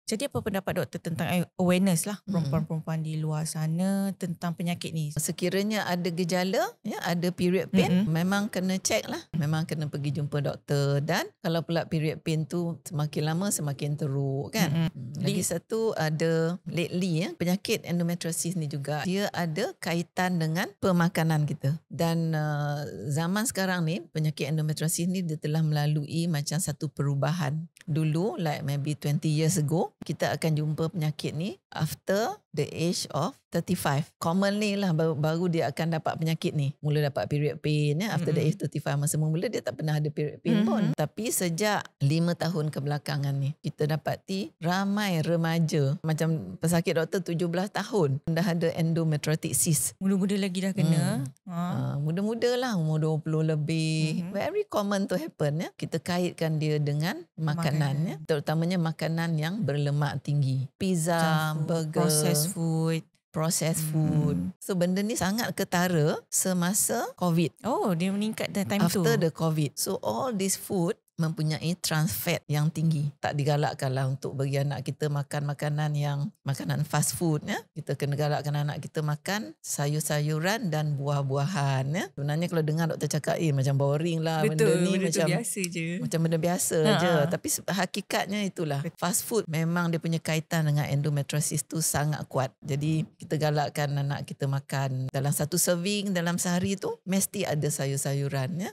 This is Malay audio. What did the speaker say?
Jadi apa pendapat doktor tentang awareness lah Hmm. perempuan-perempuan di luar sana tentang penyakit ni? Sekiranya ada gejala, ada period pain, memang kena check lah. Memang kena pergi jumpa doktor. Dan kalau pula period pain tu semakin lama semakin teruk kan. Lagi satu ada lately penyakit endometriosis ni juga dia ada kaitan dengan pemakanan kita. Dan zaman sekarang ni penyakit endometriosis ni dia telah melalui macam satu perubahan. Dulu like maybe 20 years ago kita akan jumpa penyakit ni after the age of 35. Commonly lah baru dia akan dapat penyakit ni. Mula dapat period pain after the age 35. Masa mula dia tak pernah ada period pain pun. Tapi sejak 5 tahun kebelakangan ni kita dapati ramai remaja macam pesakit doktor 17 tahun dah ada endometriotic cyst. Muda-muda lagi dah kena. Muda-muda lah umur 20 lebih. Very common to happen Kita kaitkan dia dengan makanan. Terutamanya makanan yang berlemak tinggi. Pizza, burger, processed food. So benda ni sangat ketara semasa COVID. Oh, dia meningkat time tu. After the COVID. So all this food mempunyai trans fat yang tinggi. Tak digalakkanlah untuk bagi anak kita makan makanan fast food. Kita kena galakkan anak kita makan sayur-sayuran dan buah-buahan. Sebenarnya kalau dengar doktor cakap macam boring lah. Betul, benda ni benda macam biasa je. Macam benda biasa je. Tapi hakikatnya itulah. Fast food memang dia punya kaitan dengan endometriosis tu sangat kuat. Jadi kita galakkan anak kita makan dalam satu serving dalam sehari tu mesti ada sayur-sayuran.